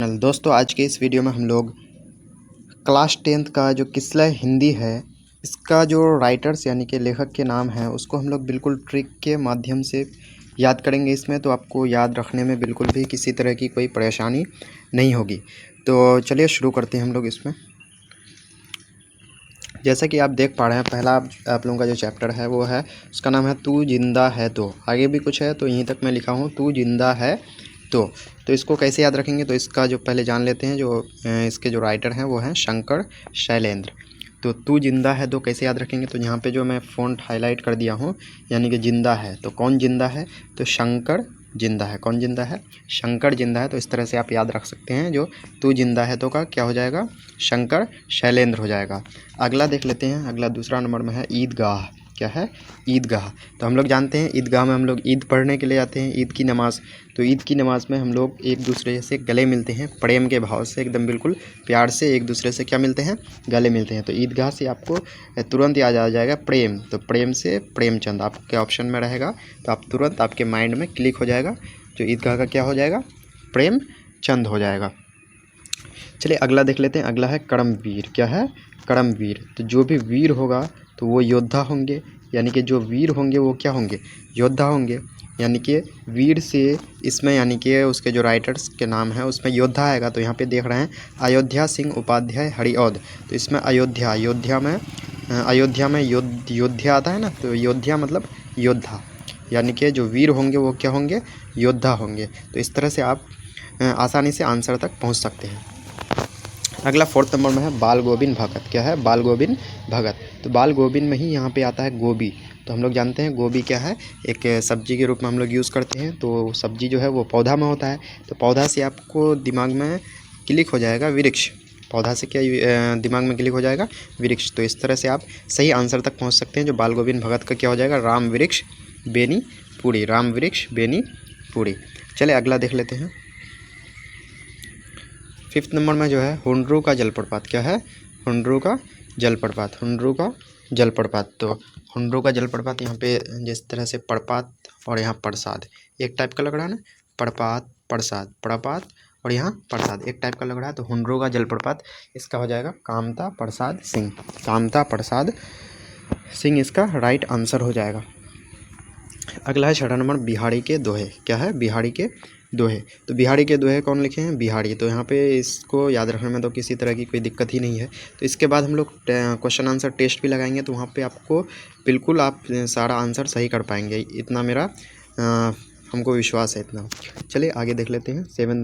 दोस्तों आज के इस वीडियो में हम लोग क्लास 10th का जो किस्सा हिंदी है इसका जो राइटर्स यानी कि लेखक के नाम है उसको हम लोग बिल्कुल ट्रिक के माध्यम से याद करेंगे इसमें, तो आपको याद रखने में बिल्कुल भी किसी तरह की कोई परेशानी नहीं होगी। तो चलिए शुरू करते हैं हम लोग इसमें। जैसा कि आप देख पा रहे हैं, पहला आप लोगों का जो चैप्टर है वो है, उसका नाम है तू जिंदा है। तो आगे भी कुछ है, तो यहीं तक मैं लिखा हूँ तू जिंदा है। तो इसको कैसे याद रखेंगे, तो इसका जो पहले जान लेते हैं। जो इसके जो राइटर हैं वो हैं शंकर शैलेंद्र। तो तू जिंदा है तो कैसे याद रखेंगे, तो यहाँ पे जो मैं फ़ॉन्ट हाईलाइट कर दिया हूँ यानी कि जिंदा है, तो कौन जिंदा है, तो शंकर जिंदा है। कौन जिंदा है, शंकर जिंदा है। तो इस तरह से आप याद रख सकते हैं। जो तू जिंदा है तो का क्या हो जाएगा, शंकर शैलेंद्र हो जाएगा। अगला देख लेते हैं। अगला दूसरा नंबर में है ईदगाह। क्या है, ईदगाह। तो हम लोग जानते हैं ईदगाह में हम लोग ईद पढ़ने के लिए जाते हैं, ईद की नमाज़। तो ईद की नमाज़ में हम लोग एक दूसरे से गले मिलते हैं, प्रेम के भाव से, एकदम बिल्कुल प्यार से एक दूसरे से क्या मिलते हैं, गले मिलते हैं। तो ईदगाह से आपको तुरंत याद आ जाएगा प्रेम। तो प्रेम से प्रेमचंद आपके ऑप्शन में रहेगा, तो आप तुरंत आपके माइंड में क्लिक हो जाएगा। जो ईदगाह का क्या हो जाएगा, प्रेमचंद हो जाएगा। चलिए अगला देख लेते हैं। अगला है कर्मवीर। क्या है, कर्मवीर। तो जो भी वीर होगा तो वो योद्धा होंगे, यानी कि जो वीर होंगे वो क्या होंगे, योद्धा होंगे। यानी कि वीर से इसमें यानी कि उसके जो राइटर्स के नाम है उसमें योद्धा आएगा। तो यहाँ पे देख रहे हैं अयोध्या सिंह उपाध्याय हरिऔध। तो इसमें अयोध्या में योद्धा आता है ना, तो योद्धा मतलब योद्धा, यानी कि जो वीर होंगे वो क्या होंगे, योद्धा होंगे। तो इस तरह से आप आसानी से आंसर तक पहुँच सकते हैं। अगला 4th नंबर में है बाल गोविंद भगत। क्या है, बाल गोविंद भगत। तो बाल गोविंद में ही यहाँ पे आता है गोभी। तो हम लोग जानते हैं गोभी क्या है, एक सब्जी के रूप में हम लोग यूज़ करते हैं। तो सब्जी जो है वो पौधा में होता है। तो पौधा से आपको दिमाग में क्लिक हो जाएगा वृक्ष। पौधा से क्या दिमाग में क्लिक हो जाएगा, वृक्ष। तो इस तरह से आप सही आंसर तक पहुँच सकते हैं। जो बाल गोविंद भगत का क्या हो जाएगा, राम वृक्ष बेनी पूरी, राम वृक्ष बेनी पूरी। चले अगला देख लेते हैं। 5th नंबर में जो है हुंड्रू का जलप्रपात। क्या है, हुंड्रू का जलप्रपात, हुंड्रू का जलप्रपात। तो हुंड्रू का जलप्रपात यहाँ पे जिस तरह से प्रपात और यहाँ प्रसाद एक टाइप का लग रहा है ना, प्रपात प्रसाद, प्रपात और यहाँ प्रसाद एक टाइप का लग रहा है। तो हुंड्रू का जलप्रपात इसका हो जाएगा कामता प्रसाद सिंह, कामता प्रसाद सिंह इसका राइट आंसर हो जाएगा। अगला है 6 नंबर बिहारी के दोहे। क्या है, बिहारी के दोहे। तो बिहारी के दोहे कौन लिखे हैं, बिहारी। तो यहाँ पे इसको याद रखने में तो किसी तरह की कोई दिक्कत ही नहीं है। तो इसके बाद हम लोग क्वेश्चन आंसर टेस्ट भी लगाएंगे, तो वहाँ पे आपको बिल्कुल आप सारा आंसर सही कर पाएंगे, इतना मेरा हमको विश्वास है इतना। चलिए आगे देख लेते हैं। 7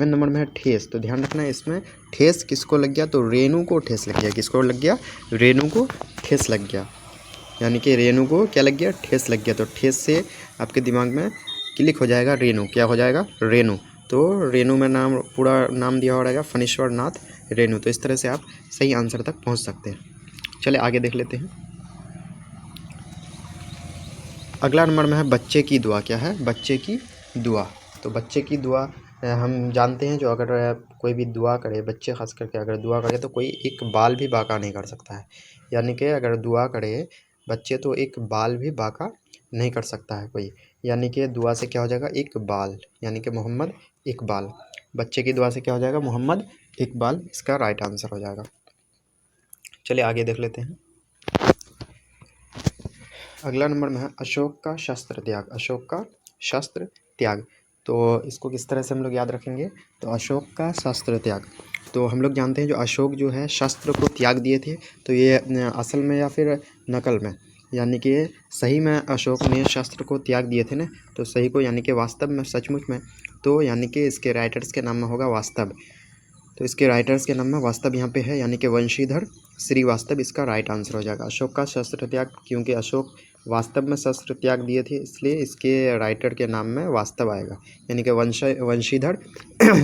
नंबर में है ठेस। तो ध्यान रखना है इसमें ठेस किसको लग गया, तो रेणु को ठेस लग गया। किसको लग गया, रेणु को ठेस लग गया, यानी कि रेणु को क्या लग गया, ठेस लग गया। तो ठेस से आपके दिमाग में क्लिक हो जाएगा रेणु। क्या हो जाएगा, रेणु। तो रेणु में नाम, पूरा नाम दिया हो रहेगा फणीश्वर नाथ रेणु। तो इस तरह से आप सही आंसर तक पहुंच सकते हैं। चले आगे देख लेते हैं। अगला नंबर में है बच्चे की दुआ। क्या है, बच्चे की दुआ। तो बच्चे की दुआ हम जानते हैं, जो अगर कोई भी दुआ करे, बच्चे खास करके अगर दुआ करे तो कोई एक बाल भी बाका नहीं कर सकता है। यानी कि अगर दुआ करे बच्चे तो एक बाल भी बाका नहीं कर सकता है कोई। यानी कि दुआ से क्या हो जाएगा, इकबाल, यानी कि मोहम्मद इकबाल। बच्चे की दुआ से क्या हो जाएगा, मोहम्मद इकबाल इसका राइट आंसर हो जाएगा। चलिए आगे देख लेते हैं। अगला नंबर में है अशोक का शस्त्र त्याग। अशोक का शस्त्र त्याग। तो इसको किस तरह से हम लोग याद रखेंगे, तो अशोक का शस्त्र त्याग। तो हम लोग जानते हैं जो अशोक जो है शस्त्र को त्याग दिए थे, तो ये असल में या फिर नकल में, यानी कि सही में अशोक ने शस्त्र को त्याग दिए थे ना, तो सही को यानी कि वास्तव में, सचमुच में। तो यानी कि इसके राइटर्स के नाम में होगा वास्तव। तो इसके राइटर्स के नाम में वास्तव यहाँ पे है, यानी कि वंशीधर श्रीवास्तव इसका राइट आंसर हो जाएगा। अशोक का शस्त्र त्याग, क्योंकि अशोक वास्तव में शस्त्र त्याग दिए थे, इसलिए इसके राइटर के नाम में वास्तव आएगा, यानी कि वंशीधर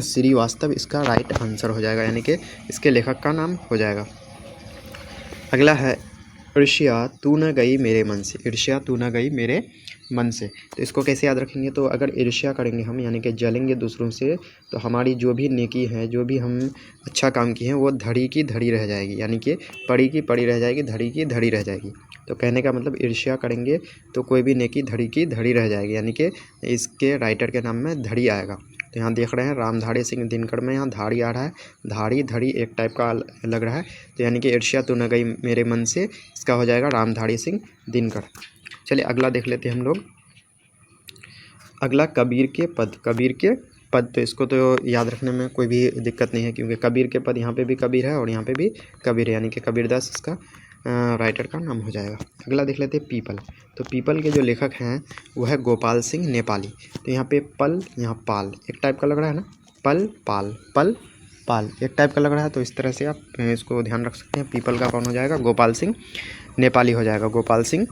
श्रीवास्तव इसका राइट आंसर हो जाएगा, यानी कि इसके लेखक का नाम हो जाएगा। अगला है ईर्ष्या तू न गई मेरे मन से। ईर्ष्या तू न गई मेरे मन से। तो इसको कैसे याद रखेंगे, तो अगर ईर्ष्या करेंगे हम, यानी कि जलेंगे दूसरों से, तो हमारी जो भी नेकी है, जो भी हम अच्छा काम किए हैं, वो धड़ी की धड़ी रह जाएगी, यानी कि पड़ी की पड़ी रह जाएगी, धड़ी की धड़ी रह जाएगी। तो कहने का मतलब ईर्ष्या करेंगे तो कोई भी नेकी धड़ी की धड़ी रह जाएगी, यानी कि इसके राइटर के नाम में धड़ी आएगा। तो यहाँ देख रहे हैं रामधारी सिंह दिनकर में यहाँ धाड़ी आ रहा है, धाड़ी धड़ी एक टाइप का लग रहा है, तो यानी कि ईर्ष्या तो न गई मेरे मन से, इसका हो जाएगा रामधारी सिंह दिनकर। चलिए अगला देख लेते हैं हम लोग। अगला कबीर के पद, कबीर के पद, तो इसको तो याद रखने में कोई भी दिक्कत नहीं है, क्योंकि कबीर के पद यहाँ पे भी कबीर है और यहाँ पे भी कबीर है, यानी कि कबीरदास इसका राइटर का नाम हो जाएगा। अगला देख लेते हैं पीपल, तो पीपल के जो लेखक हैं वो है गोपाल सिंह नेपाली। तो यहाँ पे पल, यहाँ पाल, एक टाइप का लग रहा है ना, पल पाल, पल पाल एक टाइप का लग रहा है, तो इस तरह से आप इसको ध्यान रख सकते हैं। पीपल का कौन हो जाएगा, गोपाल सिंह नेपाली हो जाएगा, गोपाल सिंह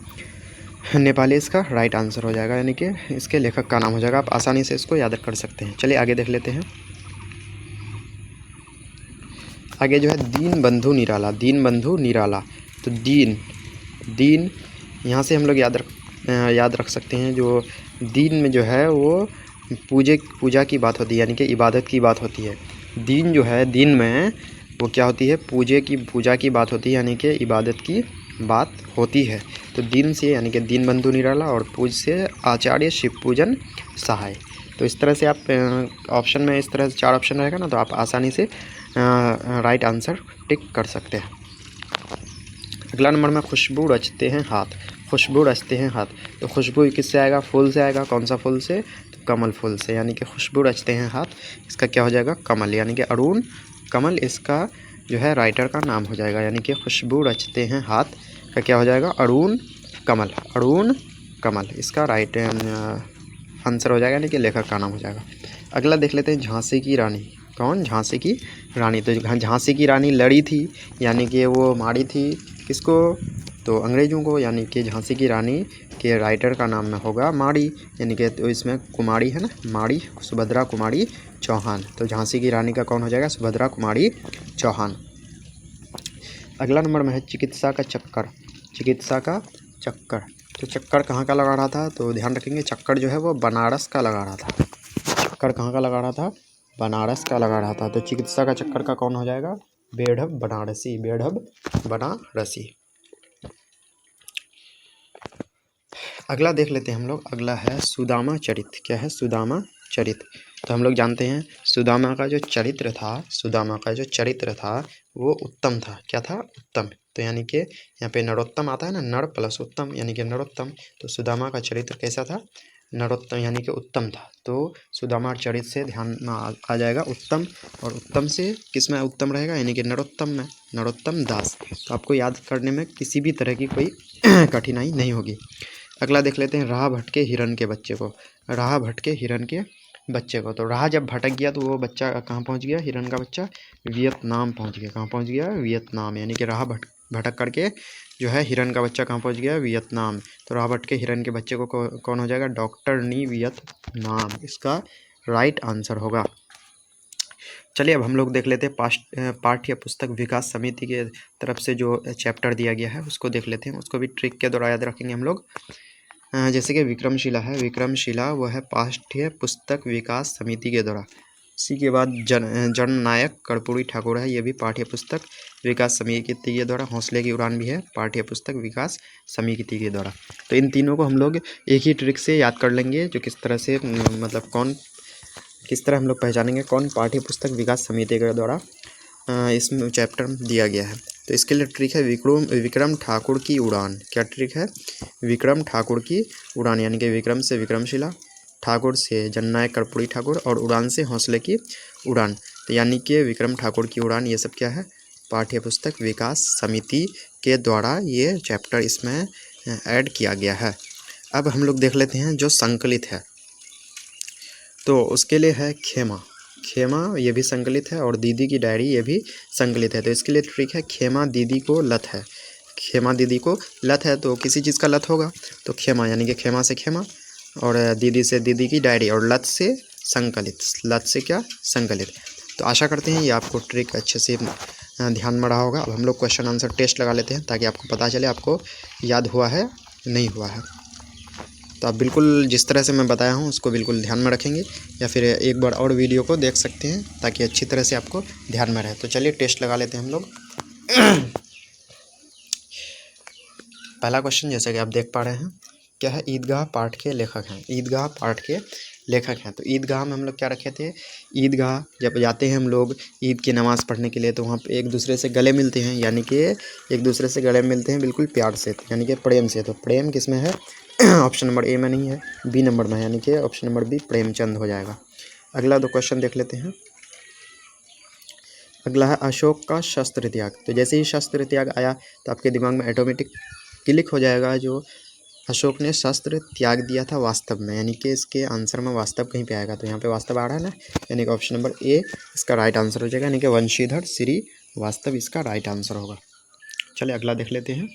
नेपाली इसका राइट आंसर हो जाएगा, यानी कि इसके लेखक का नाम हो जाएगा। आप आसानी से इसको याद कर सकते हैं। चलिए आगे देख लेते हैं। आगे जो है दीन बंधु निराला, दीन बंधु निराला, तो दीन, दीन यहाँ से हम लोग याद रख सकते हैं। जो दीन में जो है वो पूजा की बात होती है, यानी कि इबादत की बात होती है। दीन जो है, दीन में वो क्या होती है, पूजा की बात होती है, यानी कि इबादत की बात होती है। तो दीन से यानी कि दीन बंधु निराला, और पूज से आचार्य शिव पूजन सहाय। तो इस तरह से आप ऑप्शन में इस तरह से 4 ऑप्शन रहेगा ना, तो आप आसानी से राइट आंसर टिक कर सकते हैं। अगला नंबर में खुशबू रचते हैं हाथ, खुशबू रचते हैं हाथ, तो खुशबू किससे आएगा, फूल से आएगा। कौन सा फूल से, तो कमल फूल से, यानी कि खुशबू रचते हैं हाथ, इसका क्या हो जाएगा, कमल, यानी कि अरुण कमल इसका जो है राइटर का नाम हो जाएगा। यानी कि खुशबू रचते हैं हाथ का क्या हो जाएगा, अरुण कमल, अरुण कमल इसका राइट आंसर हो जाएगा, यानी कि लेखक का नाम हो जाएगा। अगला देख लेते हैं झांसी की रानी, कौन, झांसी की रानी। तो झांसी की रानी लड़ी थी, यानी कि वो मारी थी किसको, तो अंग्रेज़ों को, यानी कि झांसी की रानी के राइटर का नाम में होगा माड़ी, यानी कि तो इसमें कुमारी है ना, माड़ी, सुभद्रा कुमारी चौहान। तो झांसी की रानी का कौन हो जाएगा, सुभद्रा कुमारी चौहान। अगला नंबर में है चिकित्सा का चक्कर, चिकित्सा का चक्कर, तो चक्कर कहाँ का लगा रहा था, तो ध्यान रखेंगे चक्कर जो है वो बनारस का लगा रहा था। चक्कर कहाँ का लगा रहा था, बनारस का लगा रहा था। तो चिकित्सा का चक्कर का कौन हो जाएगा, बेढ़ब बनारसी, बेढ़ब बनारसी। अगला देख लेते हैं हम लोग। अगला है सुदामा चरित, क्या है, सुदामा चरित। तो हम लोग जानते हैं सुदामा का जो चरित्र था, सुदामा का जो चरित्र था वो उत्तम था, क्या था, उत्तम। तो यानी कि यहाँ पे नरोत्तम आता है ना, नर प्लस उत्तम यानी कि नरोत्तम। तो सुदामा का चरित्र कैसा था, नरोत्तम यानी कि उत्तम था। तो सुदामा चरित्र से ध्यान में आ जाएगा उत्तम, और उत्तम से किस में उत्तम रहेगा, यानी कि नरोत्तम में, नरोत्तम दास। तो आपको याद करने में किसी भी तरह की कोई कठिनाई नहीं होगी। अगला देख लेते हैं राह भटके हिरन के बच्चे को, राह भटके हिरन के बच्चे को। तो राह जब भटक गया तो वो बच्चा कहाँ पहुँच गया, हिरन का बच्चा वियतनाम पहुँच गया। कहाँ पहुँच गया, वियतनाम, यानी कि राह भटक करके जो है हिरन का बच्चा कहाँ पहुँच गया, वियतनाम। तो राह भटके हिरन के बच्चे को कौन हो जाएगा, डॉक्टर नी वियतनाम इसका राइट आंसर होगा। चलिए अब हम लोग देख लेते हैं पाठ्य पुस्तक विकास समिति के तरफ से जो चैप्टर दिया गया है उसको देख लेते हैं। उसको भी ट्रिक के द्वारा याद रखेंगे हम लोग। जैसे कि विक्रमशिला है, विक्रमशिला वो है पाठ्य पुस्तक विकास समिति के द्वारा। इसी के बाद जननायक कर्पूरी ठाकुर है, ये भी पाठ्य पुस्तक विकास समिति के द्वारा। हौसले की उड़ान भी है पाठ्य पुस्तक विकास समिति के द्वारा। तो इन तीनों को हम लोग एक ही ट्रिक से याद कर लेंगे, जो किस तरह से मतलब किस तरह हम लोग पहचानेंगे कौन पाठ्य पुस्तक विकास समिति के द्वारा इसमें चैप्टर दिया गया है। तो इसके लिए ट्रिक है विक्रम ठाकुर की उड़ान। क्या ट्रिक है, विक्रम ठाकुर की उड़ान, यानी कि विक्रम से विक्रमशिला, ठाकुर से जननायक कर्पूरी ठाकुर, और उड़ान से हौसले की उड़ान। तो यानी कि विक्रम ठाकुर की उड़ान, ये सब क्या है, पाठ्य पुस्तक विकास समिति के द्वारा ये चैप्टर इसमें ऐड किया गया है। अब हम लोग देख लेते हैं जो संकलित है, तो उसके लिए है खेमा, खेमा ये भी संकलित है, और दीदी की डायरी ये भी संकलित है। तो इसके लिए ट्रिक है खेमा दीदी को लत है, खेमा दीदी को लत है, तो किसी चीज़ का लत होगा तो खेमा, यानी कि खेमा से खेमा, और दीदी से दीदी की डायरी, और लत से संकलित, लत से क्या, संकलित। तो आशा करते हैं ये आपको ट्रिक अच्छे से ध्यान में रहा होगा। अब हम लोग क्वेश्चन आंसर टेस्ट लगा लेते हैं, ताकि आपको पता चले आपको याद हुआ है नहीं हुआ है। तो आप बिल्कुल जिस तरह से मैं बताया हूँ उसको बिल्कुल ध्यान में रखेंगे, या फिर एक बार और वीडियो को देख सकते हैं ताकि अच्छी तरह से आपको ध्यान में रहे। तो चलिए टेस्ट लगा लेते हैं हम लोग। पहला क्वेश्चन जैसे कि आप देख पा रहे हैं, क्या है, ईदगाह पाठ के लेखक हैं, ईदगाह पाठ के लेखक हैं। तो ईदगाह में हम लोग क्या रखे थे, ईदगाह जब जाते हैं हम लोग ईद की नमाज़ पढ़ने के लिए तो वहाँ पे एक दूसरे से गले मिलते हैं, यानी कि एक दूसरे से गले मिलते हैं बिल्कुल प्यार से, यानी कि प्रेम से। तो प्रेम किस में है ऑप्शन नंबर ए में नहीं है, बी नंबर में है, यानी कि ऑप्शन नंबर बी प्रेमचंद हो जाएगा। अगला 2 क्वेश्चन देख लेते हैं। अगला है अशोक का शस्त्र त्याग। तो जैसे ही शस्त्र त्याग आया तो आपके दिमाग में ऑटोमेटिक क्लिक हो जाएगा जो अशोक ने शस्त्र त्याग दिया था वास्तव में, यानी कि इसके आंसर में वास्तव कहीं पे आएगा। तो यहाँ पे वास्तव आ रहा है ना, यानी कि ऑप्शन नंबर ए इसका राइट आंसर हो जाएगा, यानी कि वंशीधर श्री वास्तव इसका राइट आंसर होगा। चलिए अगला देख लेते हैं।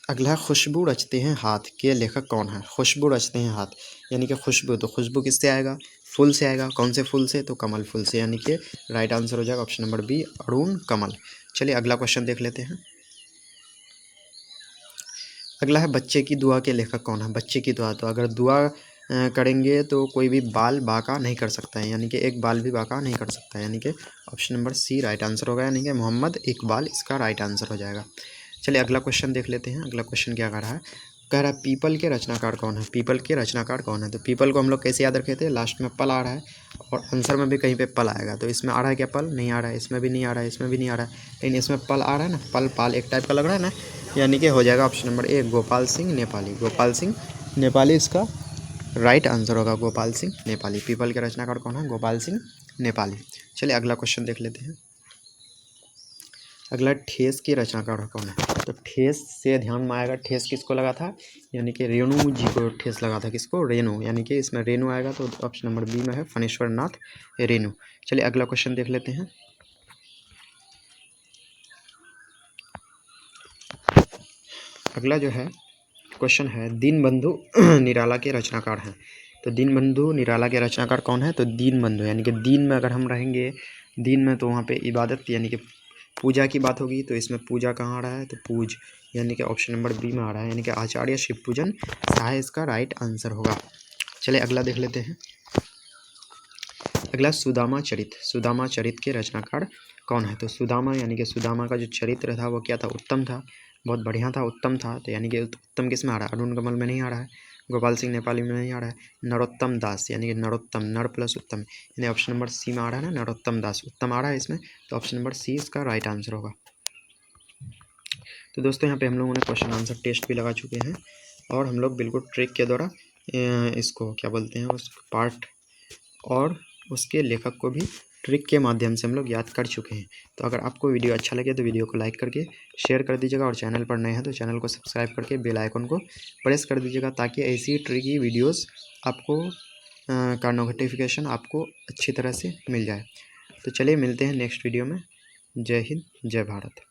अगला है खुशबू रचते हैं हाथ के लेखक कौन है। खुशबू रचते हैं हाथ, यानी कि खुशबू, तो खुशबू किससे आएगा, फूल से आएगा। कौन से फूल से, तो कमल फूल से, यानी कि राइट आंसर हो जाएगा ऑप्शन नंबर बी अरुण कमल। चलिए अगला क्वेश्चन देख लेते हैं। अगला है बच्चे की दुआ के लेखक कौन है। बच्चे की दुआ, तो अगर दुआ करेंगे तो कोई भी बाल बाका नहीं कर सकता है, यानी कि एक बाल भी बाका नहीं कर सकता है, यानी कि option number C right answer होगा, यानी कि मोहम्मद इकबाल इसका राइट आंसर हो जाएगा। चलिए अगला क्वेश्चन देख लेते हैं। अगला क्वेश्चन क्या कह रहा है पीपल के रचनाकार कौन है। पीपल के रचनाकार कौन है, तो पीपल को हम लोग कैसे याद रखे थे, लास्ट में पल आ रहा है और आंसर में भी कहीं पे पल आएगा। तो इसमें आ रहा है क्या, पल नहीं आ रहा है, इसमें भी नहीं आ रहा है, इसमें भी नहीं आ रहा है, लेकिन इसमें पल आ रहा है ना, पल पाल एक टाइप का लग रहा है ना, यानी कि हो जाएगा option number A Gopal Singh Nepali. Gopal Singh Nepali इसका राइट आंसर होगा, गोपाल सिंह नेपाली। पीपल के रचनाकार कौन है, गोपाल सिंह नेपाली। चलिए अगला क्वेश्चन देख लेते हैं। अगला ठेस के रचनाकार कौन है। तो ठेस से ध्यान में आएगा, ठेस किसको लगा था, यानी कि रेणु जी को ठेस लगा था। किसको, रेणु, यानी कि इसमें रेणु आएगा तो ऑप्शन नंबर बी में है फणेश्वर नाथ रेणु। चलिए अगला क्वेश्चन देख लेते हैं। अगला जो है क्वेश्चन है दीनबंधु निराला के रचनाकार हैं। तो दीनबंधु निराला के रचनाकार कौन है, तो दीनबंधु, यानी कि दीन में अगर हम रहेंगे, दीन में तो वहाँ पे इबादत यानी कि पूजा की बात होगी। तो इसमें पूजा कहाँ आ रहा है, तो पूज, यानी कि ऑप्शन नंबर बी में आ रहा है, यानी कि आचार्य शिव पूजन सहाय इसका राइट आंसर होगा। चलिए अगला देख लेते हैं। अगला सुदामा चरित। सुदामा चरित के रचनाकार कौन है। तो सुदामा, यानी कि सुदामा का जो चरित्र था वो क्या था, उत्तम था, बहुत बढ़िया था, उत्तम था। तो यानी कि उत्तम किस में आ रहा है, अरुण कमल में नहीं आ रहा है, गोपाल सिंह नेपाली में नहीं आ रहा है, नरोत्तम दास, यानी कि नरोत्तम, नर प्लस उत्तम, यानी ऑप्शन नंबर सी में आ रहा है ना, नरोत्तम दास, उत्तम आ रहा है इसमें, तो ऑप्शन नंबर सी इसका राइट आंसर होगा। तो दोस्तों यहाँ पे हम लोगों ने क्वेश्चन आंसर टेस्ट भी लगा चुके हैं और हम लोग बिल्कुल ट्रिक के द्वारा इसको क्या बोलते हैं, उस पार्ट और उसके लेखक को भी ट्रिक के माध्यम से हम लोग याद कर चुके हैं। तो अगर आपको वीडियो अच्छा लगे तो वीडियो को लाइक करके शेयर कर दीजिएगा और चैनल पर नए हैं तो चैनल को सब्सक्राइब करके बेल आइकन को प्रेस कर दीजिएगा ताकि ऐसी ट्रिकी वीडियोस आपको का नोटिफिकेशन आपको अच्छी तरह से मिल जाए। तो चलिए मिलते हैं नेक्स्ट वीडियो में। जय हिंद, जय भारत।